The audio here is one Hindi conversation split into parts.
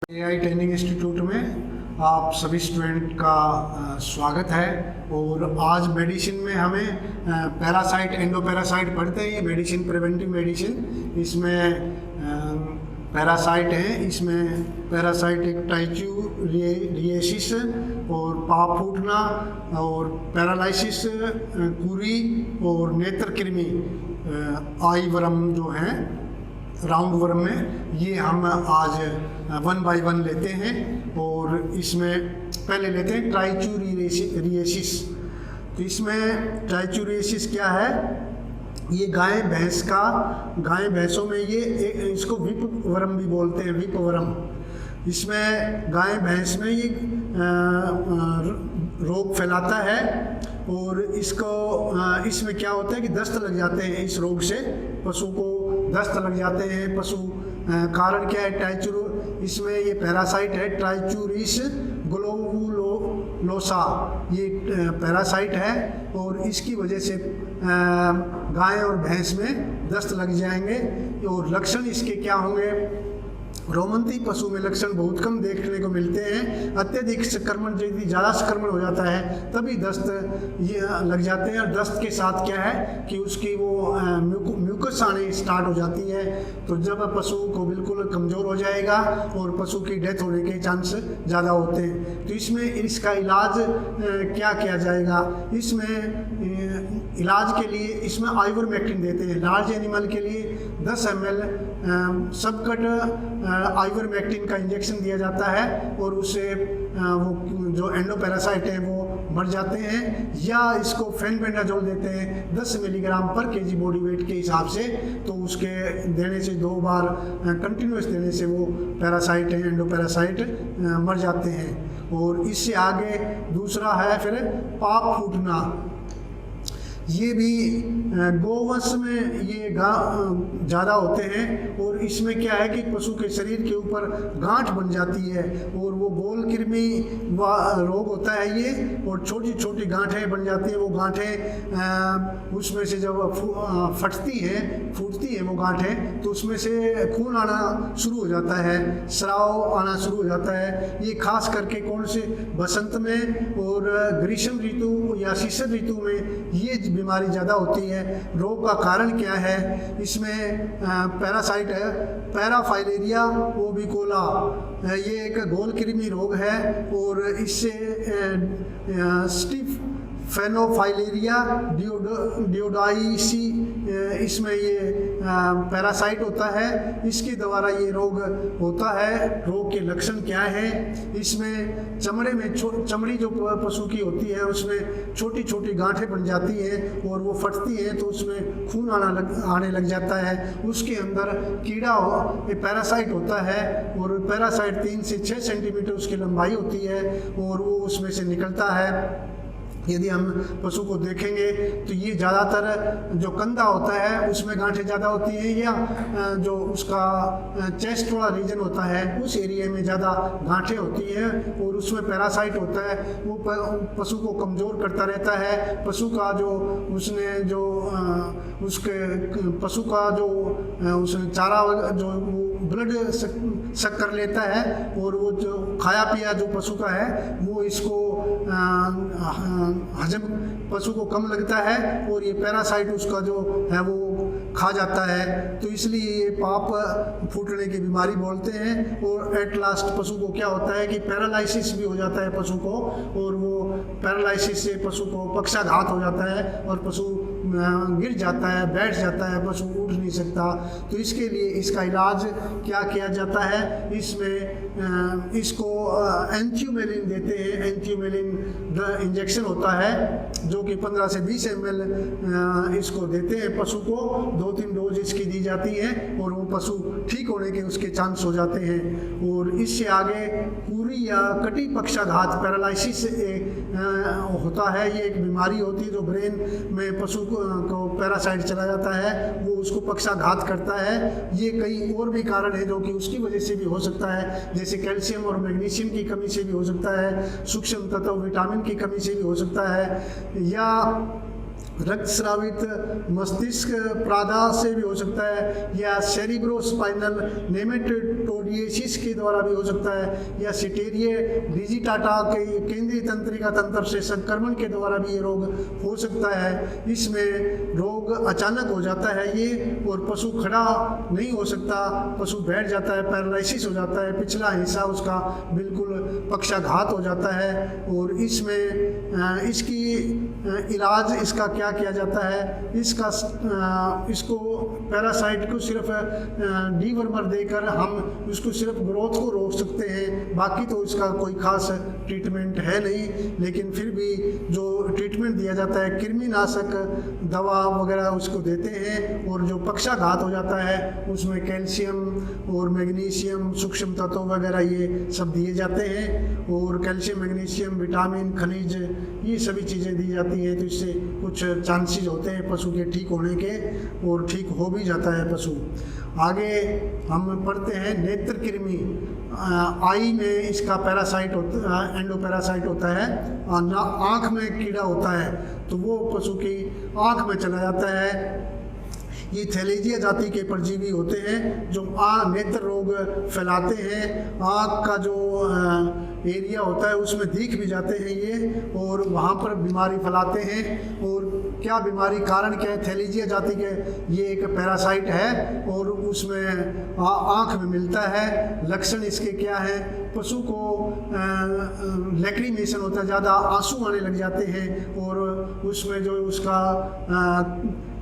एआई ट्रेनिंग इंस्टीट्यूट में आप सभी स्टूडेंट का स्वागत है। और आज मेडिसिन में हमें पैरासाइट एंडोपैरासाइट पढ़ते हैं। ये मेडिसिन प्रिवेंटिव मेडिसिन, इसमें पैरासाइट हैं। इसमें पैरासाइट एक टाइच्यूरिएसिस और पाँव फूटना और पैरालाइसिस, कुरी और नेत्र कृमि, आई वर्म जो हैं राउंड वर्म में, ये हम आज 1 बाय 1 लेते हैं। और इसमें पहले लेते हैं ट्राइच्यूरिएसिस। तो इसमें ट्राइच्यूरिएसिस क्या है? ये गाय भैंसों में ये इसको विप वर्म भी बोलते हैं, विप वर्म। इसमें गाय भैंस में ये रोग फैलाता है और इसमें क्या होता है कि दस्त लग जाते हैं। इस रोग से पशु को दस्त लग जाते हैं। कारण क्या है? इसमें ये पैरासाइट है ट्राइच्यूरिस ग्लोबुलोसा, ये पैरासाइट है और इसकी वजह से गाय और भैंस में दस्त लग जाएंगे। और लक्षण इसके क्या होंगे? रोमंती पशु में लक्षण बहुत कम देखने को मिलते हैं। अत्यधिक संक्रमण, यदि ज़्यादा संक्रमण हो जाता है तभी दस्त ये लग जाते हैं। और दस्त के साथ क्या है कि उसकी वो म्यूकस आने स्टार्ट हो जाती है। तो जब पशु को बिल्कुल कमज़ोर हो जाएगा और पशु की डेथ होने के चांस ज़्यादा होते हैं। तो इसमें इसका इलाज क्या किया जाएगा? इसमें इलाज के लिए इसमें आइवरमेक्टिन देते हैं। लार्ज एनिमल के लिए 10 ml सबकट आइवरमेक्टिन का इंजेक्शन दिया जाता है और उससे वो जो एंडोपैरासाइट है वो मर जाते हैं। या इसको फेनबेंडाजोल देते हैं 10 मिलीग्राम पर केजी बॉडी वेट के हिसाब से। तो उसके देने से 2 बार कंटिन्यूस देने से वो पैरासाइट है एंडोपैरासाइट मर जाते हैं। और इससे आगे दूसरा है फिर पाप फूटना। ये भी गोवंश में ये ज़्यादा होते हैं। और इसमें क्या है कि पशु के शरीर के ऊपर गांठ बन जाती है और वो गोल कृमि रोग होता है ये। और छोटी छोटी गांठें बन जाती हैं। वो गांठें उसमें से जब फटती है वो गांठें, तो उसमें से खून आना शुरू हो जाता है, स्राव आना शुरू हो जाता है। ये खास करके कौन से बसंत में और ग्रीष्म ऋतु या शीशिर ऋतु में ये बीमारी ज़्यादा होती है। रोग का कारण क्या है? इसमें पैरासाइट है पैराफाइलेरिया ओविकोला, ये एक गोल कृमि रोग है। और इससे स्टिफ फेनोफाइलेरिया डियोडाइसी, इसमें ये पैरासाइट होता है। इसके द्वारा ये रोग होता है। रोग के लक्षण क्या है? इसमें चमड़ी जो पशु की होती है उसमें छोटी छोटी गांठें बन जाती हैं और वो फटती हैं, तो उसमें खून आने लग जाता है। उसके अंदर कीड़ा पैरासाइट होता है और पैरासाइट 3 से 6 सेंटीमीटर उसकी लंबाई होती है और वो उसमें से निकलता है। यदि हम पशु को देखेंगे तो ये ज़्यादातर जो कंधा होता है उसमें गांठें ज़्यादा होती हैं, या जो उसका चेस्ट वाला रीजन होता है उस एरिया में ज़्यादा गांठें होती हैं और उसमें पैरासाइट होता है। वो पशु को कमज़ोर करता रहता है। पशु का जो उसके पशु का जो उसने चारा जो ब्लड सक कर लेता है और वो जो खाया पिया जो पशु का है वो इसको हजम पशु को कम लगता है और ये पैरासाइट उसका जो है वो खा जाता है। तो इसलिए ये पाप फूटने की बीमारी बोलते हैं। और एट लास्ट पशु को क्या होता है कि पैरालाइसिस भी हो जाता है पशु को, और वो पैरालाइसिस से पशु को पक्षाघात हो जाता है और पशु गिर जाता है, बैठ जाता है, पशु उठ नहीं सकता। तो इसके लिए इसका इलाज क्या किया जाता है? इसमें इसको एंथ्यूमेलिन देते हैं। एंथ्यूमेलिन इंजेक्शन होता है जो कि 15 से 20 ml इसको देते हैं पशु को। 2-3 डोज इसकी दी जाती है और वो पशु ठीक होने के उसके चांस हो जाते हैं। और इससे आगे पूरी या कटी पक्षाघात पैरालाइसिस होता है। ये एक बीमारी होती है जो ब्रेन में पशु को पैरासाइट चला जाता है, वो उसको पक्षाघात करता है। ये कई और भी कारण है जो कि उसकी वजह से भी हो सकता है, जैसे कैल्शियम और मैग्नीशियम की कमी से भी हो सकता है, सूक्ष्म तत्व विटामिन की कमी से भी हो सकता है, या रक्तस्रावित मस्तिष्क प्रादाह से भी हो सकता है, या सेरिब्रोस्पाइनल नेमेटोडिएसिस के द्वारा भी हो सकता है, या सिटेरिया डिजिटाटा के केंद्रीय तंत्रिका तंत्र से संक्रमण के द्वारा भी ये रोग हो सकता है। इसमें रोग अचानक हो जाता है ये, और पशु खड़ा नहीं हो सकता, पशु बैठ जाता है, पैरालिसिस हो जाता है, पिछला हिस्सा उसका बिल्कुल पक्षाघात हो जाता है। और इसमें इसकी इलाज इसका क्या किया जाता है, इसको पैरासाइट को सिर्फ डीवर्मर देकर हम उसको सिर्फ ग्रोथ को रोक सकते हैं, बाकी तो इसका कोई खास ट्रीटमेंट है नहीं। लेकिन फिर भी जो ट्रीटमेंट दिया जाता है, कृमिनाशक दवा वगैरह उसको देते हैं, और जो पक्षाघात हो जाता है उसमें कैल्शियम और मैग्नीशियम सूक्ष्म तत्व वगैरह ये सब दिए जाते हैं, और कैल्शियम मैग्नीशियम विटामिन खनिज ये सभी चीज़ें दी जाती हैं। तो इससे कुछ चांसेस होते हैं पशु के ठीक होने के, और ठीक हो भी जाता है पशु। आगे हम पढ़ते हैं नेत्र कृमि। आई में इसका पैरासाइट होता है, एंडोपैरासाइट होता है, ना आँख में कीड़ा होता है तो वो पशु की आँख में चला जाता है। ये थैलेजिया जाति के परजीवी होते हैं जो नेत्र रोग फैलाते हैं। आँख का जो एरिया होता है उसमें दिख भी जाते हैं ये, और वहाँ पर बीमारी फैलाते हैं। और क्या बीमारी, कारण क्या है? थैलेजिया जाति के ये एक पैरासाइट है और उसमें आँख में मिलता है। लक्षण इसके क्या है? पशु को लैक्रीमेशन होता है, ज़्यादा आंसू आने लग जाते हैं, और उसमें जो उसका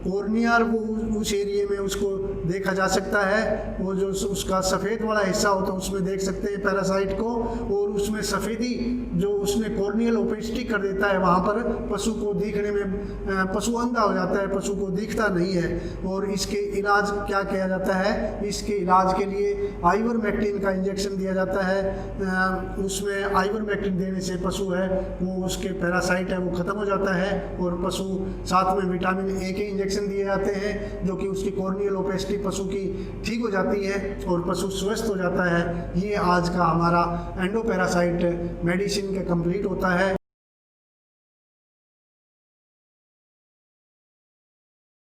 कॉर्नियर वो उस एरिया में उसको देखा जा सकता है। वो जो उसका सफ़ेद वाला हिस्सा होता है उसमें देख सकते हैं पैरासाइट को, और उसमें सफ़ेदी जो उसने कॉर्नियल ओपेसिटी कर देता है, वहाँ पर पशु को दिखने में पशु अंधा हो जाता है, पशु को दिखता नहीं है। और इसके इलाज क्या किया जाता है? इसके इलाज के लिए आइवरमेक्टिन का इंजेक्शन दिया जाता है। उसमें आइवरमेक्टिन देने से पशु है वो उसके पैरासाइट है वो ख़त्म हो जाता है, और पशु साथ में विटामिन ए के इंजेक्शन दिए जाते हैं जो कि उसकी कॉर्नियल ओपेसिटी पशु की ठीक हो जाती है और पशु स्वस्थ हो जाता है। ये आज का हमारा एंडोपैरासाइट मेडिसिन का कंप्लीट होता है।